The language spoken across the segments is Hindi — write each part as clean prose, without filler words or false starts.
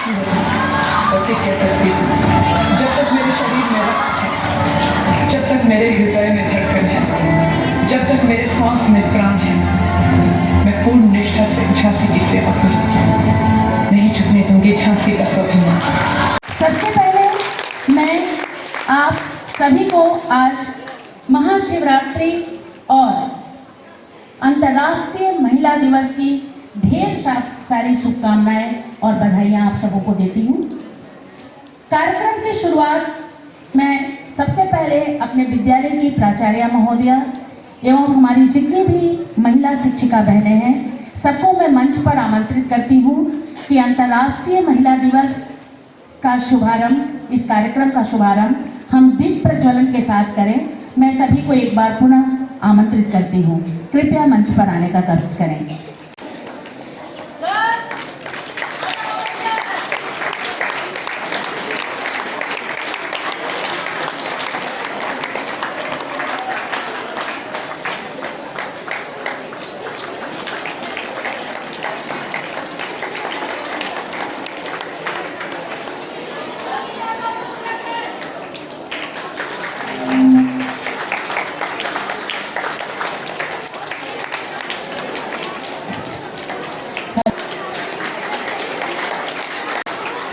करती हूँ। जब तक मेरे शरीर में रक्त है, जब तक मेरे हृदय में धड़कन है, जब तक मेरे सांस में प्राण है, मैं पूर्ण निष्ठा से झांसी की सेवा करूंगी। नहीं झुकने दूंगी झांसी का स्वाभिमान। सबसे पहले मैं आप सभी को आज महाशिवरात्रि और अंतर्राष्ट्रीय महिला दिवस की ढेर सारी शुभकामनाएं और बधाइयां आप सबों को देती हूं। कार्यक्रम की शुरुआत मैं सबसे पहले अपने विद्यालय की प्राचार्य महोदया एवं हमारी जितनी भी महिला शिक्षिका बहनें हैं सबको मैं मंच पर आमंत्रित करती हूं कि अंतर्राष्ट्रीय महिला दिवस का शुभारंभ, इस कार्यक्रम का शुभारंभ हम दीप प्रज्वलन के साथ करें। मैं सभी को एक बार पुनः आमंत्रित करती हूँ, कृपया मंच पर आने का कष्ट करें।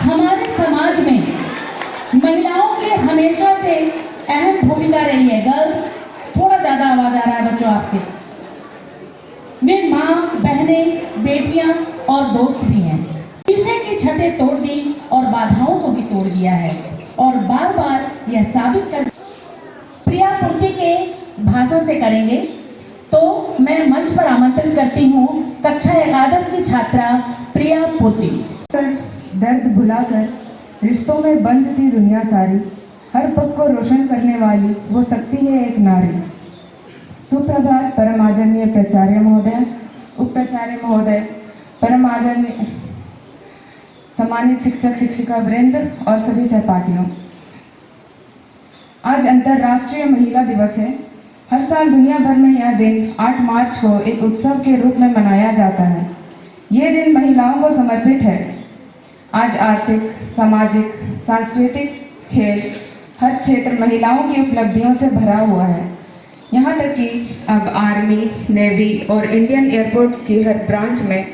हमारे समाज में महिलाओं की हमेशा से अहम भूमिका रही है। गर्ल्स, थोड़ा ज्यादा आवाज आ रहा है बच्चों आपसे। वे माँ, बहनें, बेटियां और दोस्त भी हैं। शीशे की छतें तोड़ दी और बाधाओं को भी तोड़ दिया है और बार बार यह साबित कर प्रिया पूर्ति के भाषण से करेंगे। तो मैं मंच पर आमंत्रित करती हूँ कक्षा एकादश की छात्रा प्रिया पूर्ति। दर्द भुलाकर रिश्तों में बंद थी दुनिया सारी, हर पग को रोशन करने वाली वो शक्ति है एक नारी। सुप्रभात परम आदरणीय प्राचार्य महोदय, उप प्राचार्य महोदय, परम आदरणीय सम्मानित शिक्षक शिक्षिका वृंद और सभी सहपाठियों। आज अंतर्राष्ट्रीय महिला दिवस है। हर साल दुनिया भर में यह दिन 8 मार्च को एक उत्सव के रूप में मनाया जाता है। ये दिन महिलाओं को समर्पित है। आज आर्थिक, सामाजिक, सांस्कृतिक, खेल हर क्षेत्र महिलाओं की उपलब्धियों से भरा हुआ है। यहाँ तक कि अब आर्मी, नेवी और इंडियन एयरफोर्स की हर ब्रांच में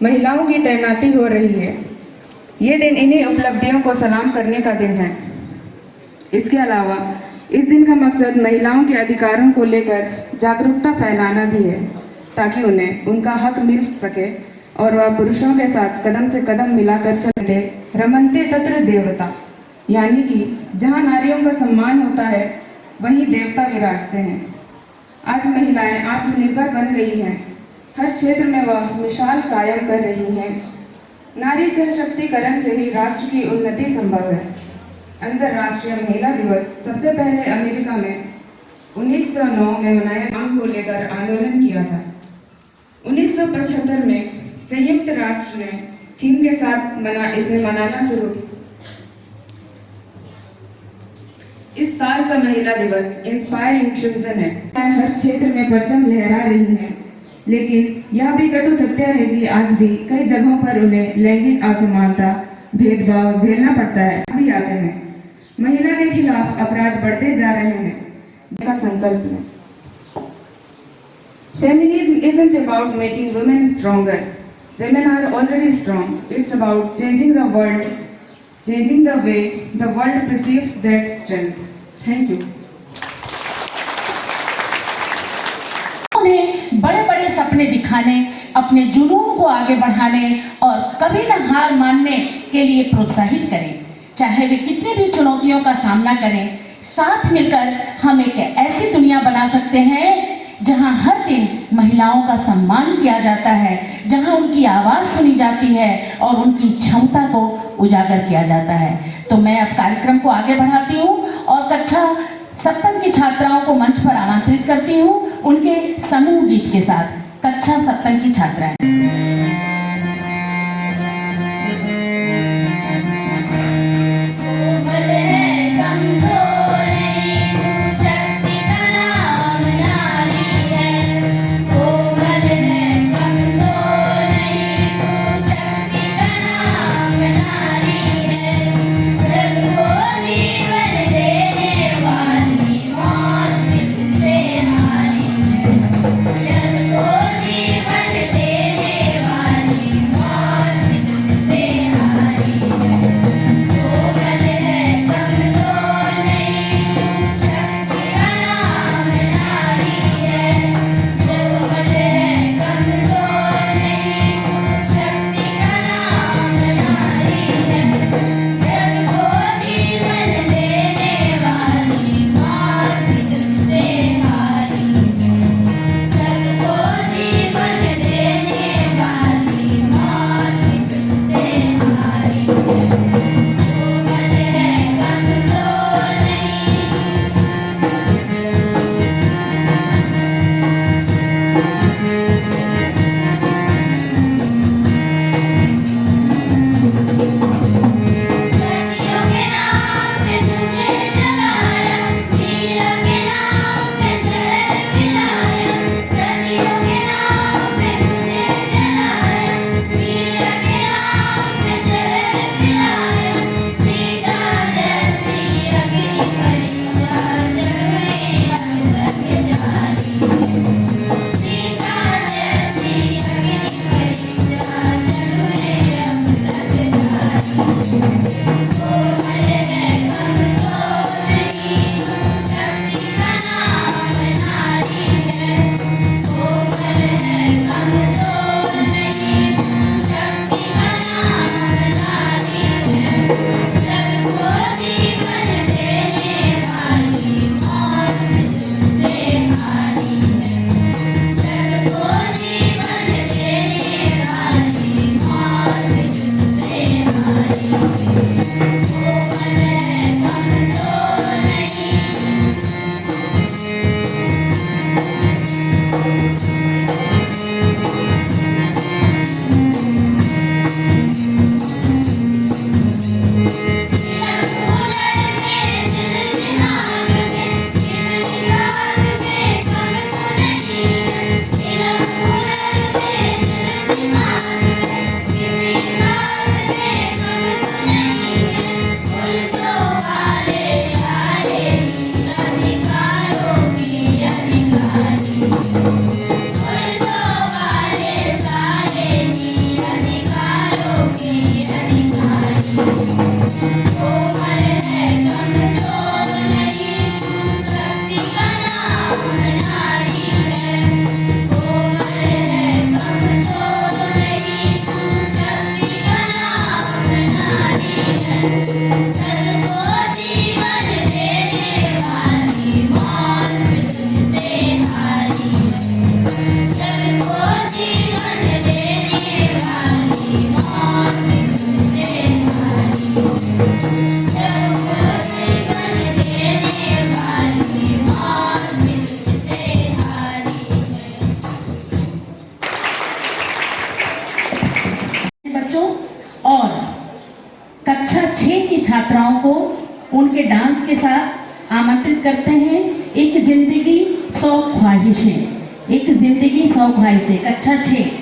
महिलाओं की तैनाती हो रही है। ये दिन इन्हीं उपलब्धियों को सलाम करने का दिन है। इसके अलावा इस दिन का मकसद महिलाओं के अधिकारों को लेकर जागरूकता फैलाना भी है, ताकि उन्हें उनका हक मिल सके और वह पुरुषों के साथ कदम से कदम मिलाकर चलते। रमन्ते तत्र देवता, यानी कि जहाँ नारियों का सम्मान होता है वहीं देवता विराजते हैं। आज महिलाएं आत्मनिर्भर बन गई हैं। हर क्षेत्र में वह मिसाल कायम कर रही हैं। नारी सशक्तिकरण से ही राष्ट्र की उन्नति संभव है। अंतर्राष्ट्रीय महिला दिवस सबसे पहले अमेरिका में 1909 में मनाया मांग को लेकर आंदोलन किया था। 1975 में संयुक्त राष्ट्र ने थीम के साथ इसे मनाना शुरू। इस साल का महिला दिवस इंस्पायर इंक्लूजन है। हर क्षेत्र में परचम लहरा रही हैं, लेकिन यह भी कटु सत्य है कि आज भी कई जगहों पर उन्हें लैंगिक असमानता, भेदभाव झेलना पड़ता है। भी आते हैं महिला के खिलाफ अपराध बढ़ते जा रहे हैं। का संकल्प है। Feminism isn't about making women stronger. Women are already strong. It's about changing the world, changing the way the world perceives that strength. Thank you. उन्हें बड़े बड़े सपने दिखाने, अपने जुनून को आगे बढ़ाने और कभी न हार मानने के लिए प्रोत्साहित करें। चाहे वे कितनी भी चुनौतियों का सामना करें, साथ मिलकर हम एक ऐसी दुनिया बना सकते हैं जहां हर दिन महिलाओं का सम्मान किया जाता है, जहां उनकी आवाज सुनी जाती है और उनकी क्षमता को उजागर किया जाता है। तो मैं अब कार्यक्रम को आगे बढ़ाती हूं और कक्षा 7 की छात्राओं को मंच पर आमंत्रित करती हूं उनके समूह गीत के साथ। कक्षा 7 की छात्राएं। Nari बच्चों और कक्षा 6 की छात्राओं को उनके डांस के साथ आमंत्रित करते हैं। एक जिंदगी 100 ख्वाहिशें, एक जिंदगी 100 ख्वाहिशें, कक्षा 6।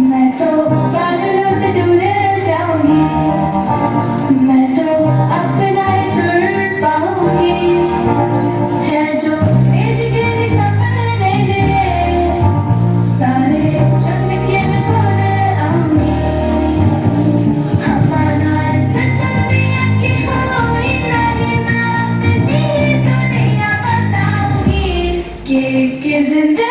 मैं तो बादलों से दूर जाऊंगी, मैं तो अपना सुर पाऊंगी, है जो तेज सपने मेरे सारे चुन के मैं भूल आऊंगी। हमारा दुनिया की कोई नहीं, मैं अपनी दुनिया बताऊंगी कि जिंदगी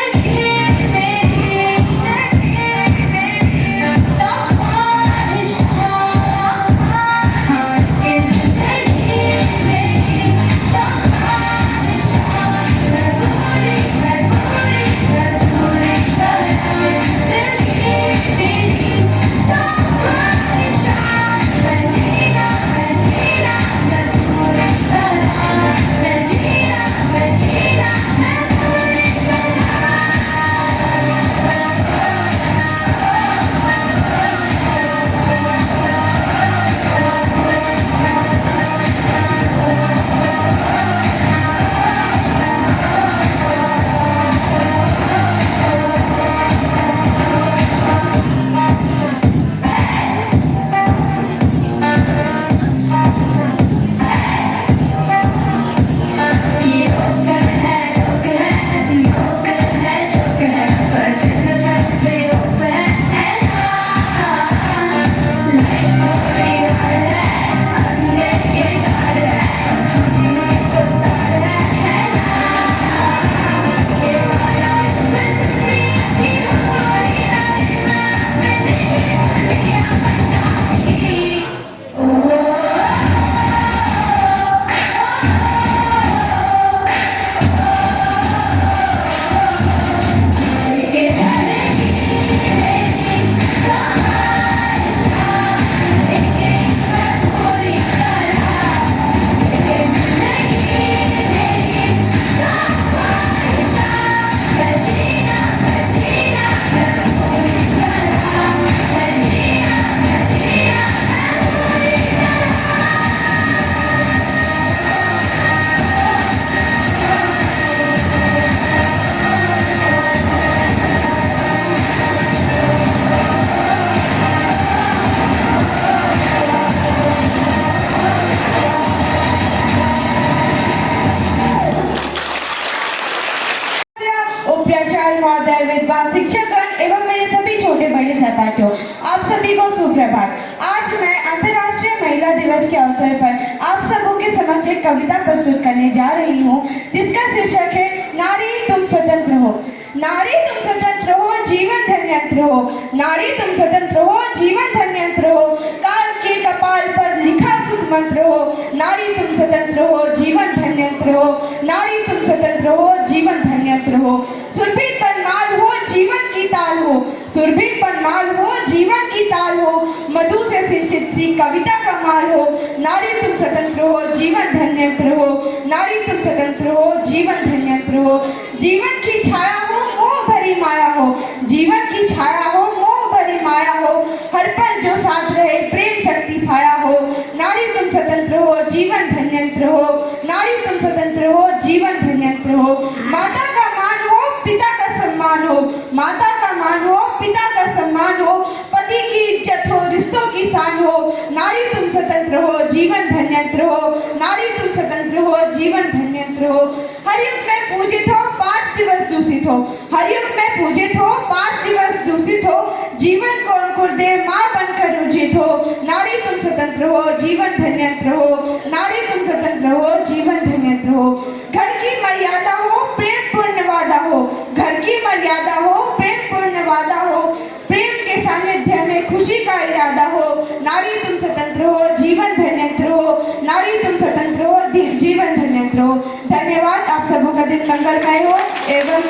महोदय, विद्वान शिक्षकगण एवं मेरे सभी छोटे बड़े सहपाठियों, आप सभी को सुप्रभात। आज मैं अंतर्राष्ट्रीय महिला दिवस के अवसर पर आप सबों के समक्ष एक कविता प्रस्तुत करने जा रही हूँ, जिसका शीर्षक है नारी तुम स्वतंत्र हो। नारी तुम स्वतंत्र हो, जीवन धन्यंत्र हो। नारी तुम स्वतंत्र हो, जीवन धन्यंत्र हो। काल के कपाल पर लिखा सुख मंत्र हो। नारी तुम स्वतंत्र हो, जीवन धन्यंत्र हो। नारी तुम स्वतंत्र सतत रहो, जीवन धन्यत रहो। सुरभि बनमाल हो, जीवन की ताल हो, सुरभि बनमाल हो, जीवन की ताल हो, मधु से सिंचित सी कविता का माल हो। नारी तुम स्वतंत्र हो, जीवन धन्यत रहो, नारी तुम स्वतंत्र हो, जीवन धन्यत रहो। जीवन की छाया हो, मोह भरी माया हो, जीवन की छाया हो, मोह भरी माया हो, हर पल जो साथ रहे प्रेम शक्ति साया हो। नारी तुम स्वतंत्र हो, जीवन धन्यत रहो, नारी तुम स्वतंत्र हो, जीवन धन्यत रहो। माता का मान हो, पिता का सम्मान हो, माता का मान हो, पिता का सम्मान हो, पति की इज्जत हो, रिश्तों की शान हो। नारी तुम स्वतंत्र हो, जीवन धन्यत रहो, नारी तुम स्वतंत्र हो, जीवन धन्यत रहो। हर युग में पूजित हो, 5 दिवस दूषित हो, हर युग में पूजित हो, 5 दिवस दूषित हो, जीवन को अंकुर दे माँ बनकर उजित हो। नारी तुम स्वतंत्र हो, जीवन धन्यत रहो, नारी तुम स्वतंत्र हो, जीवन धन्यत रहो। घर की मर्यादा हो, प्रेम पूर्ण वादा हो, घर की मर्यादा हो, प्रेम पूर्ण वादा हो, प्रेम के सानिध्य में खुशी का इरादा हो। नारी तुम स्वतंत्र हो, जीवन धन्यत रहो, नारी तुम स्वतंत्र हो, जीवन धन्यत रहो। धन्यवाद। आप सबों का दिन मंगलमय हो एवं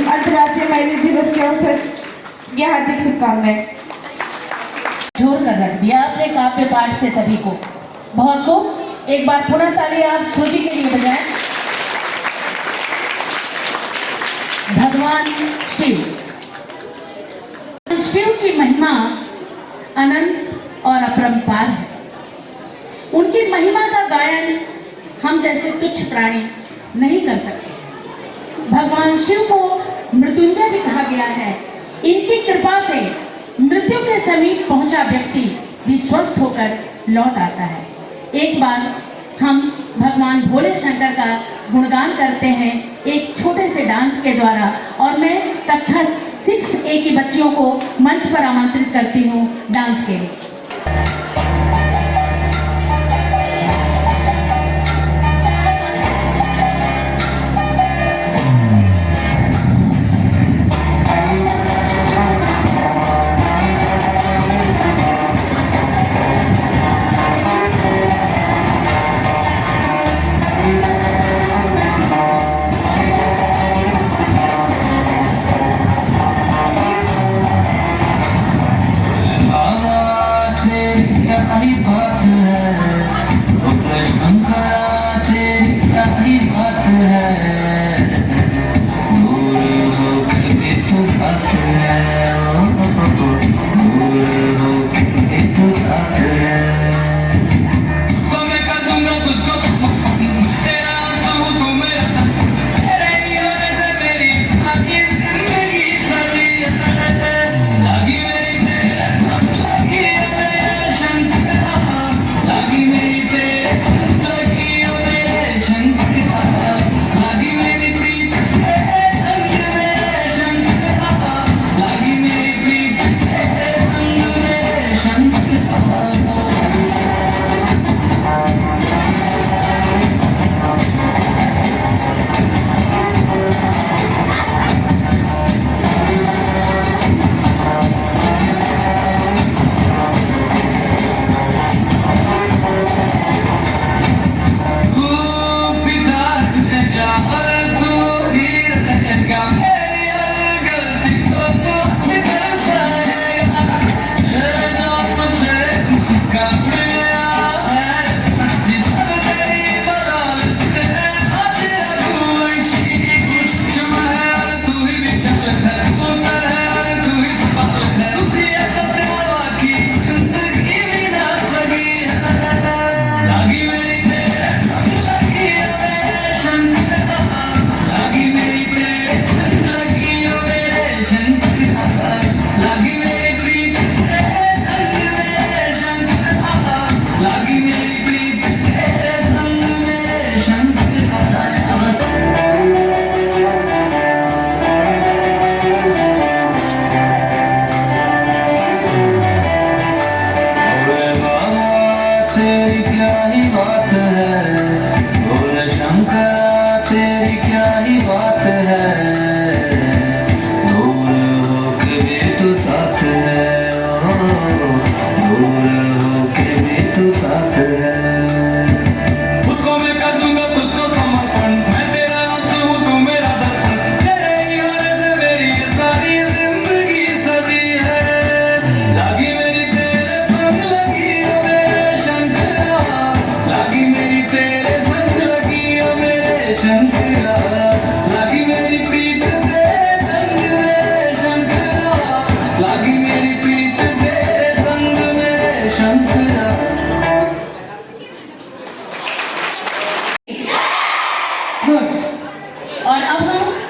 अंतर्राष्ट्रीय महिला दिवस के अवसर की हार्दिक शुभकामनाएं। जोर कर रख दिया आपने काव्य पाठ से सभी को, बहुत खूब। एक बार पुनः ताली आप श्रुति के लिए बजाएं। भगवान शिव, शिव की महिमा अनंत और अपरंपार है। उनकी महिमा का गायन हम जैसे तुच्छ प्राणी नहीं कर सकते। भगवान शिव को मृत्युंजय भी कहा गया है। इनकी कृपा से मृत्यु के समीप पहुंचा व्यक्ति भी स्वस्थ होकर लौट आता है। एक बार हम भगवान भोले शंकर का गुणगान करते हैं एक छोटे से डांस के द्वारा, और मैं कक्षा 6A की बच्चियों को मंच पर आमंत्रित करती हूँ डांस के लिए।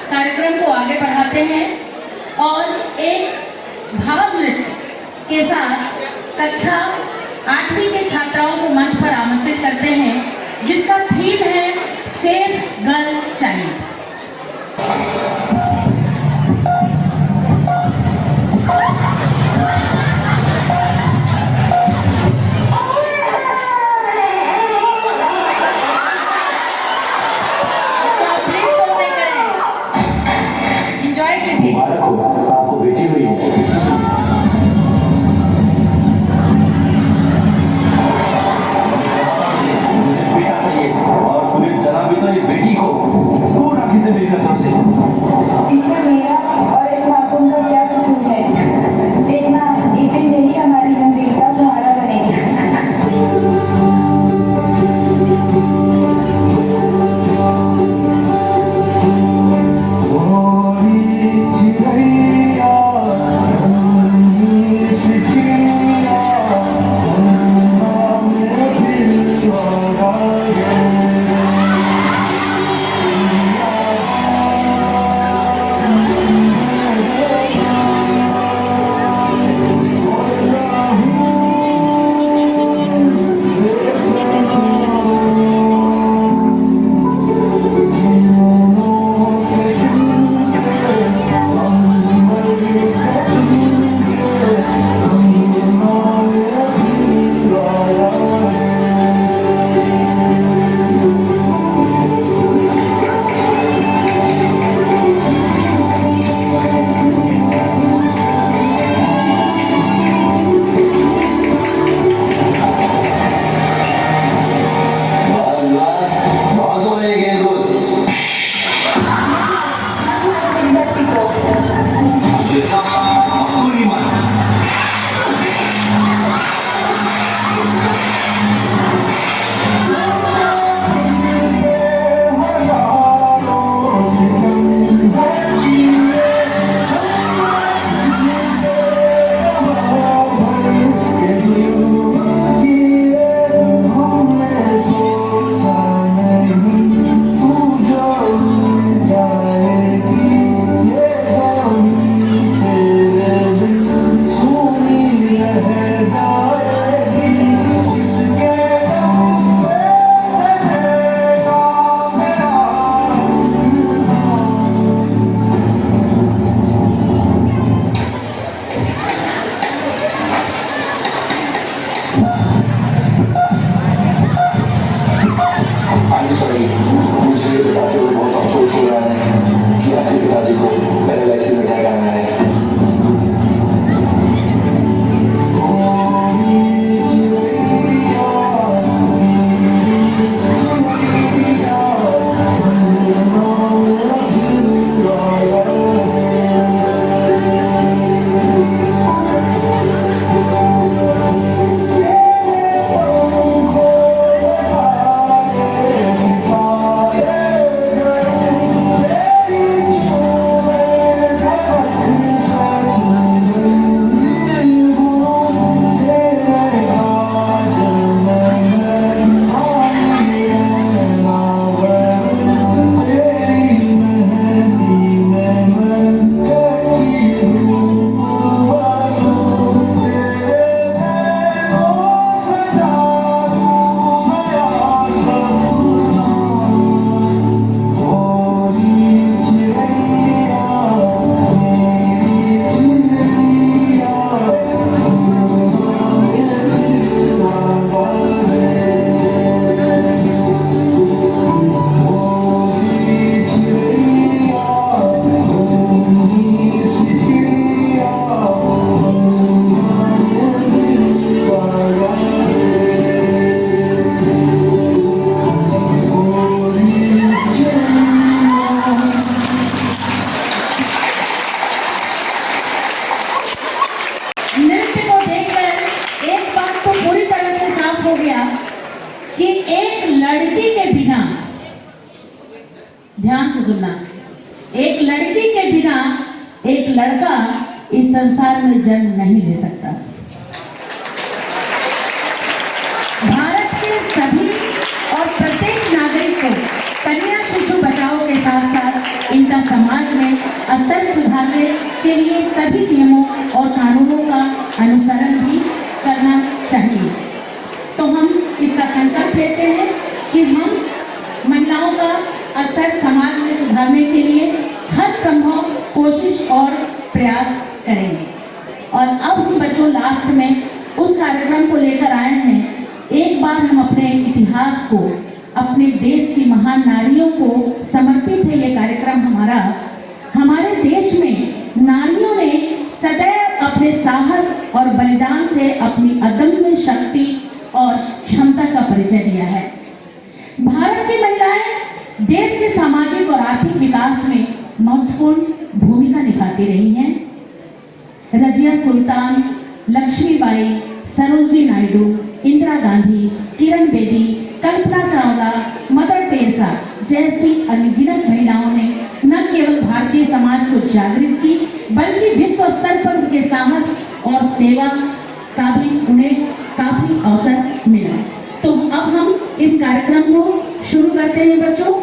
कार्यक्रम को आगे बढ़ाते हैं और एक भाव नृत्य के साथ कक्षा 8वीं के छात्राओं को मंच पर आमंत्रित करते हैं, जिसका थीम है सेव गर्ल चाइल्ड। आपको बेटी हुई है। मुझे बेटा चाहिए और तुम्हें जना भी तो ये बेटी को दूर रखी से मेरी नजर से। इसमें मेरा और इस मासूम का क्या कसूर है? देखना एक दिन यही हमारी जिंदगी का सहारा बनेगी। ध्यान से सुनना, एक लड़की के बिना एक लड़का इस संसार में जन्म नहीं ले सकता। भारत के सभी और प्रत्येक नागरिक को कन्या शिशु बचाओ के साथ साथ इनका सम्मान भारत में स्तर सुधारने के लिए सभी नियमों और कानूनों का अनुसरण भी करना चाहिए। तो हम इसका संकल्प लेते हैं कि हम महिलाओं का स्तर समाज में सुधारने के लिए हर संभव कोशिश और प्रयास करेंगे। और अब हम बच्चों लास्ट में उस कार्यक्रम को लेकर आए हैं। एक बार हम अपने इतिहास को, अपने देश की महान नारियों को समर्पित है ये कार्यक्रम हमारा। हमारे देश में नारियों ने सदैव अपने साहस और बलिदान से अपनी अदम्य शक्ति और क्षमता का परिचय दिया है। भारत की महिलाएं देश के सामाजिक और आर्थिक विकास में महत्वपूर्ण भूमिका निभाती रही हैं। रजिया सुल्तान, लक्ष्मीबाई, सरोजनी नायडू, इंदिरा गांधी, किरण बेदी, कल्पना चावला, मदर टेरेसा जैसी अनगिनत महिलाओं ने न केवल भारतीय समाज को जागृत की, बल्कि विश्व स्तर पर उनके साहस और सेवा का भी उन्हें काफी अवसर मिला। तो अब हम इस कार्यक्रम को शुरू करते हैं बच्चों।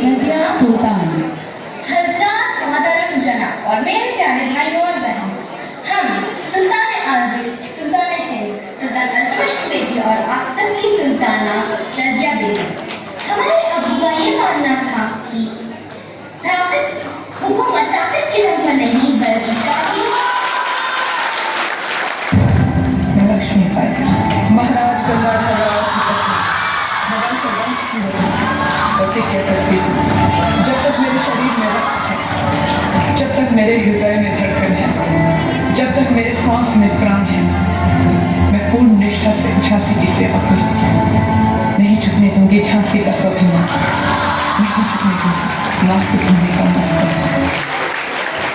रजिया सुल्तान। हज़रात मोहतरम जनाब और मेरे प्यारे भाइयों और बहनों, हम सुल्तान आज़िज़, सुल्तान हिंद, सुल्तान अल्तमश की बेटी और आप सबकी सुल्ताना रज़िया बेगम। हमारे अबू का ये मानना था कि हुकूमत ताकत के दम पर नहीं बल्कि लक्ष्मीबाई, महाराज गंगाधर पति कहती, जब तक मेरे शरीर में रक्त है, जब तक मेरे हृदय में धड़कन है, जब तक मेरे सांस में प्राण है, मैं पूर्ण निष्ठा से झांसी की सेवा करूंगी। नहीं झुकने दूंगी झांसी का स्वाभिमान, नहीं झुकने दूंगी मातृभूमि का मस्तक।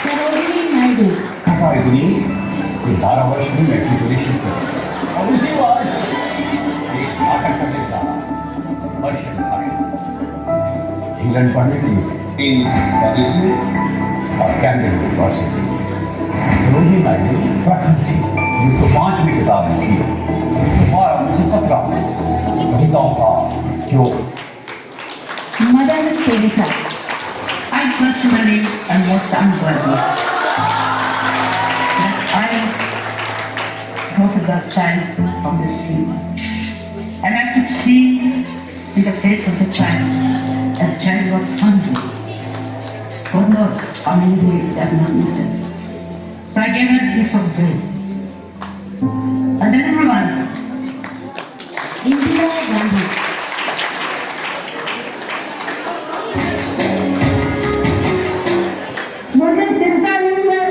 सरोजिनी नायडू। ये 12 वर्ष में मेट्रिकुलेशन कर और उसी बार एक नाटक करने जा रहा वर्षन भाषण इंग्लैंड पढ़ने के लिए किंग्स कॉलेज में और कैम्ब्रिज यूनिवर्सिटी। सरोजिनी नायडू प्रखर थी। 1905 में किताब लिखी, 1912 1917 में कविताओं का जो। Mother Teresa. I personally am most unworthy. I got a girl child from the street, and I could see in the face of the child as the child was hungry. God knows how many days they have not eaten. So I gave her a piece of bread. And then everyone, Indira Gandhi. मुझे चिंता नहीं है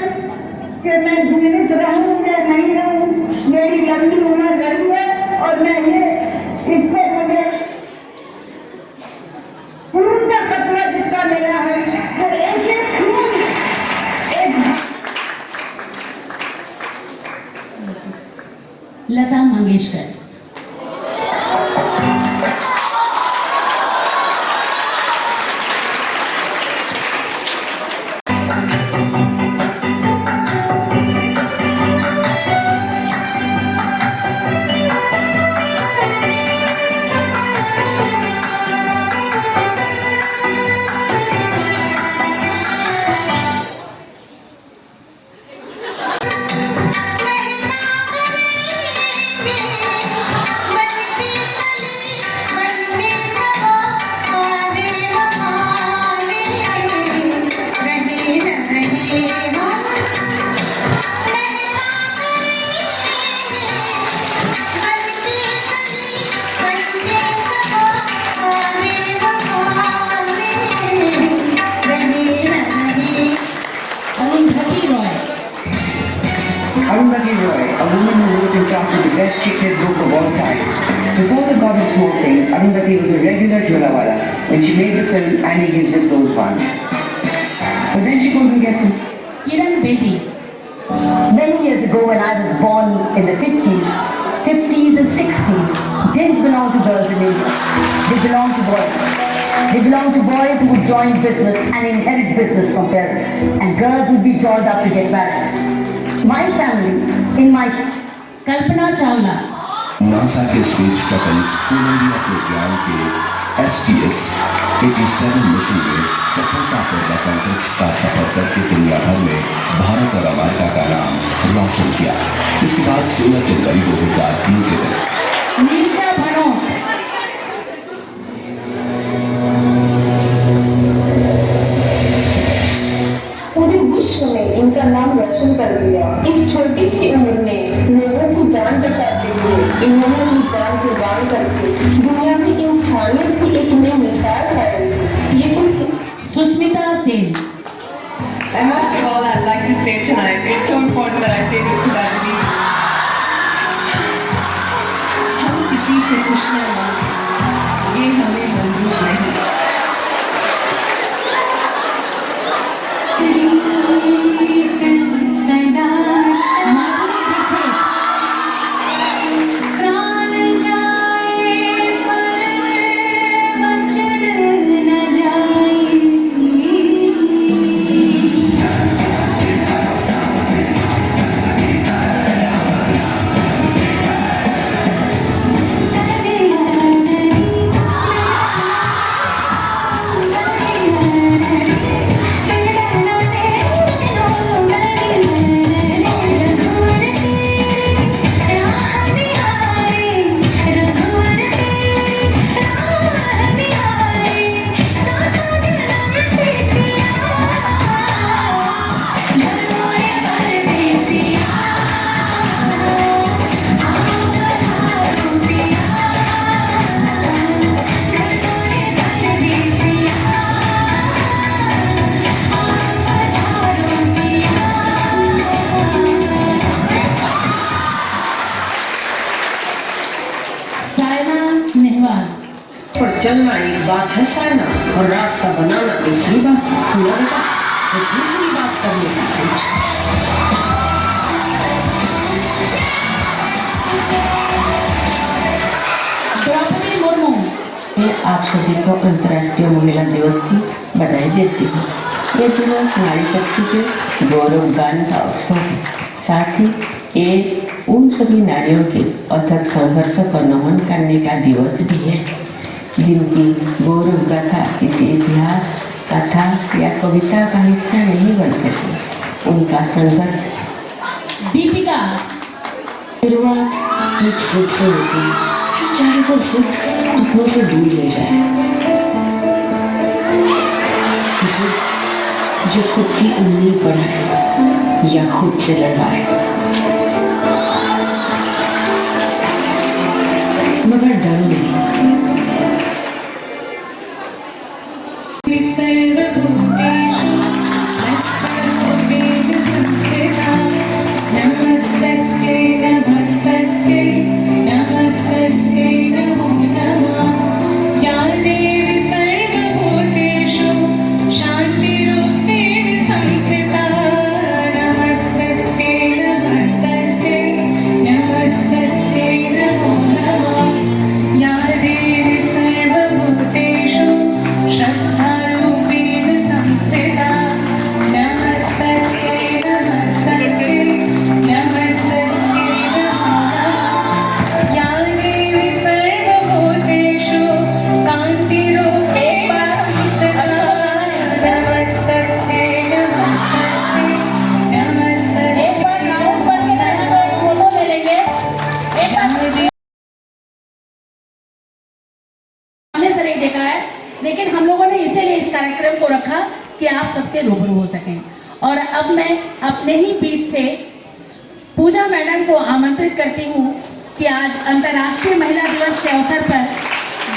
कि मैं जीवित रहूं या नहीं रहूं, मेरी लंबी उम्र रही है और मैं ये इससे मुझे खून का कतरा जितना मिला है, तो एक एक खून एक। Lata Mangeshkar. Arundhati Roy, a woman who wrote and crafted the best chiclet book of all time. Before the God of Small Things, Arundhati was a regular Jholawala. When she made the film, Annie gives it those ones. But then she goes and gets him. Kiran Bedi. Many years ago when I was born in the 50s and 60s, didn't belong to girls in India. They belonged to boys. They belonged to boys who would join business and inherit business from parents. And girls would be dolled up to get married. My family, in my... Kalpana Chawla. NASA के स्पेस शटल कोलंबिया प्रोग्राम के STS 87 मिशन में सफलतापूर्वक अंतरिक्ष का सफर करके दुनिया भर में भारत और अमेरिका का नाम रोशन किया। इसके बाद 16 जनवरी 2003 के दिन नीचा भरो पूरे विश्व में इनका नाम रोशन कर दिया। इस छोटी सी उम्र में लोगों की जान बचाते हुए इन्होंने अपनी जान कुर्बान करके दुनिया में इंसानियत की एक नई मिसाल कायम की। ये कोई Sushmita Sen. And most of all, I'd like to say tonight, it's so important that I say this because I believe हम किसी से खुश न हों, ये हमें मंजूर नहीं। पर चलना एक बात है साइना, और रास्ता बनाना दूसरी बात। तुम्हारे पास वो दूसरी बात करने की सोच है। द्रौपदी मुर्मू। मैं आप सभी को अंतर्राष्ट्रीय महिला दिवस की बधाई देती हूँ। ये दिवस नारी शक्ति के गौरव गान का अवसर है। साथ ही ये उन सभी नारियों के अथक संघर्ष को नमन करने का दिवस भी है जिनकी गौरव गाथा किसी इतिहास, कथा या कविता का हिस्सा नहीं बन सकी। उनका संघर्ष। दीपिका। शुरुआत एक जिद से होती है, फिर चाहे वो जिद अपनों से दूर ले जाए। जिद जो खुद की उम्मीद बढ़ाए या खुद से लड़वाए, मगर डरो नहीं। देखा है, लेकिन हम लोगों ने इसीलिए इस कार्यक्रम को रखा कि आप सबसे रूबरू हो सकें। और अब मैं अपने ही बीच से पूजा मैडम को आमंत्रित करती हूँ कि आज अंतर्राष्ट्रीय महिला दिवस के अवसर पर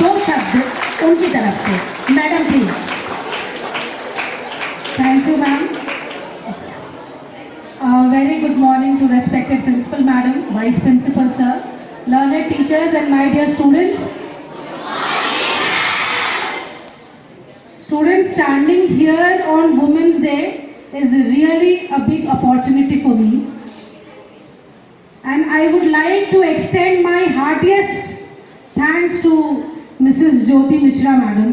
2 शब्द उनकी तरफ से। Madam please. Thank you ma'am. Very good morning to respected principal madam, vice principal sir, learned teachers and my dear students. Students, standing here on Women's Day is really a big opportunity for me, and I would like to extend my heartiest thanks to Mrs. Jyoti Mishra madam.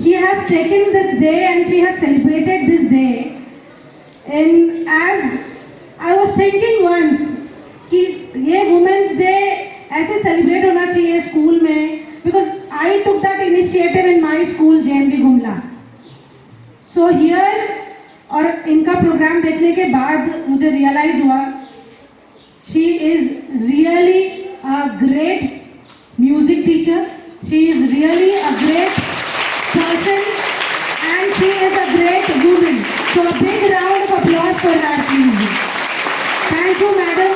She has taken this day and she has celebrated this day. And as I was thinking once कि ये Women's Day ऐसे celebrate होना चाहिए स्कूल में, because I took that initiative in my school, JNV Gumla. So here, और इनका प्रोग्राम देखने के बाद मुझे रियलाइज हुआ, she is really a great music teacher. She is really a great person, and she is a great woman. So a big round of applause for her, please. Thank you, madam.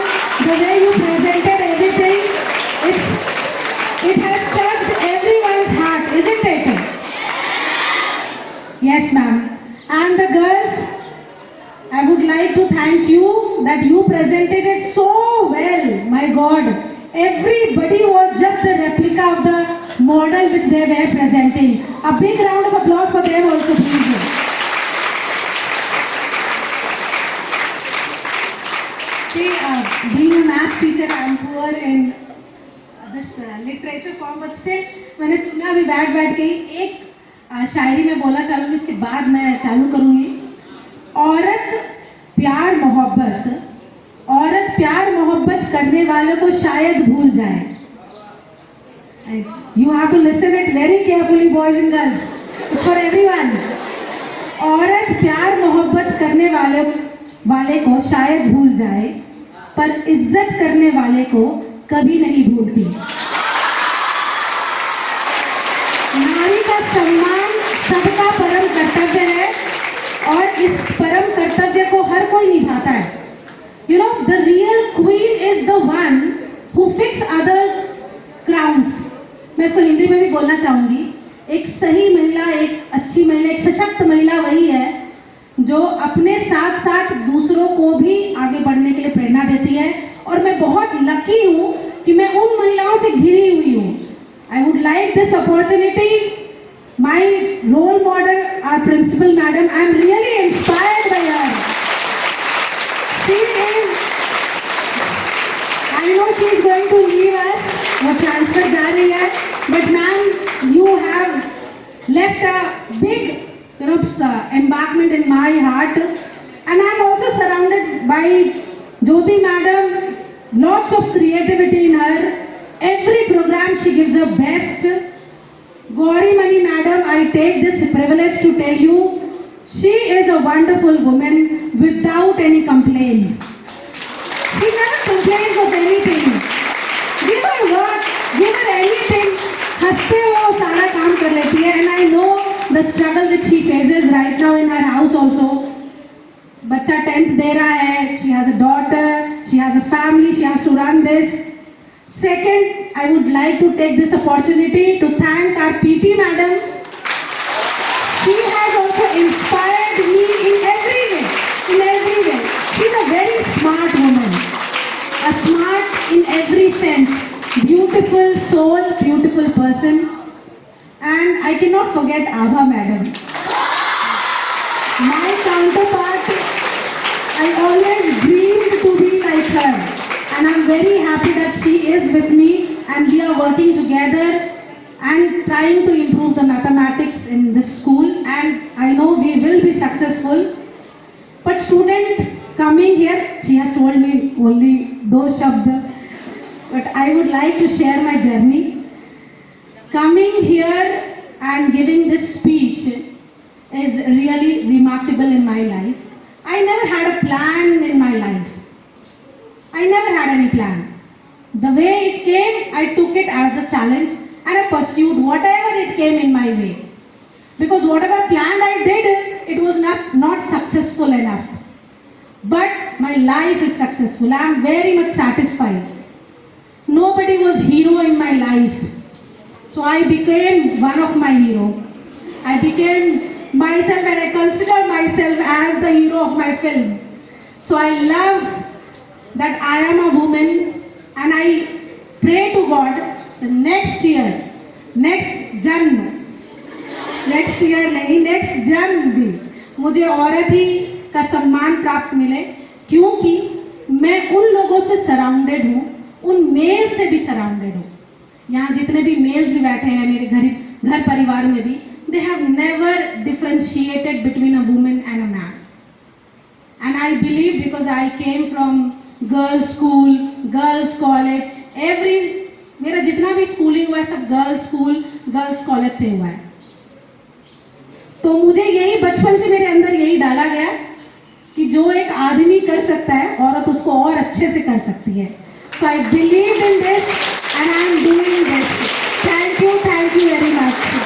The way you presented everything, it has touched everyone's heart, isn't it? Yes, ma'am. And the girls, I would like to thank you that you presented it so well. My God, everybody was just a replica of the model which they were presenting. A big round of applause for them also, please. See, being a math teacher, I am poor in this literature form, but still, मैंने चुना अभी बैठ के ही एक शायरी में बोलना चाहूँगी, उसके बाद मैं चालू करूँगी। औरत प्यार मोहब्बत करने वालों को शायद भूल जाए। You have to listen it very carefully, boys and girls. It's for everyone. औरत प्यार मोहब्बत करने वाले को शायद भूल जाए, पर इज्जत करने वाले को कभी नहीं भूलती। नारी का सम्मान सबका परम कर्तव्य है, और इस परम कर्तव्य को हर कोई निभाता है। You know, the real queen is the one who fix others crowns. मैं इसको हिंदी में भी बोलना चाहूँगी। एक सही महिला, एक अच्छी महिला, एक सशक्त महिला वही है जो अपने साथ साथ दूसरों को भी आगे बढ़ने के लिए प्रेरणा देती है, और मैं बहुत लकी हूँ कि मैं उन महिलाओं से घिरी हुई हूँ। I would like this opportunity. My role model, our principal madam, I am really inspired by her. She is, I know she is going to leave us, वो transfer जा रही है, but ma'am, you have left a big, embarkment in my heart, and I am also surrounded by Jyoti madam, lots of creativity in her. Every program she gives her best. Gauri Mani madam, I take this privilege to tell you, she is a wonderful woman without any complaint. She never complains of anything. Give her work, give her anything, हंसते हुए वो सारा काम कर लेती है, and I know the struggle which she faces right now in her house also. बच्चा 10th दे रहा है, she has a daughter, she has a family, she has to run this. Second, I would like to take this opportunity to thank our PT madam. She has also inspired me in every way. She's a very smart woman, a smart in every sense, beautiful soul, beautiful person, and I cannot forget Abha madam. My counterpart, I always dreamed to be like her, and I'm very happy that she is with me, and we are working together and trying to improve the mathematics in this school, and I know we will be successful. But student coming here, she has told me only those shabd, but I would like to share my journey. Coming here and giving this speech is really remarkable in my life. I never had a plan in my life. I never had any plan. The way it came, I took it as a challenge, and I pursued whatever it came in my way. Because whatever planned I did, it was not successful enough. But my life is successful. I am very much satisfied. Nobody was hero in my life. So I became one of my hero. I became myself, and I consider myself as the hero of my film. So I love that I am a woman, and I pray to God the next year, next जन्म भी मुझे औरत ही का सम्मान प्राप्त मिले, क्योंकि मैं उन लोगों से सराउंडेड हूँ, उन मेल से भी सराउंडेड हूँ। यहाँ जितने भी मेल्स भी बैठे हैं मेरे घर परिवार में भी, they have never differentiated between a woman and a man. And I believe, because I came from girls school, girls college, मेरा जितना भी स्कूलिंग हुआ है सब गर्ल्स स्कूल, गर्ल्स कॉलेज से हुआ है। तो मुझे यही बचपन से मेरे अंदर यही डाला गया कि जो एक आदमी कर सकता है, औरत उसको और अच्छे से कर सकती है। So I believe in this and I am doing this. Thank you very much.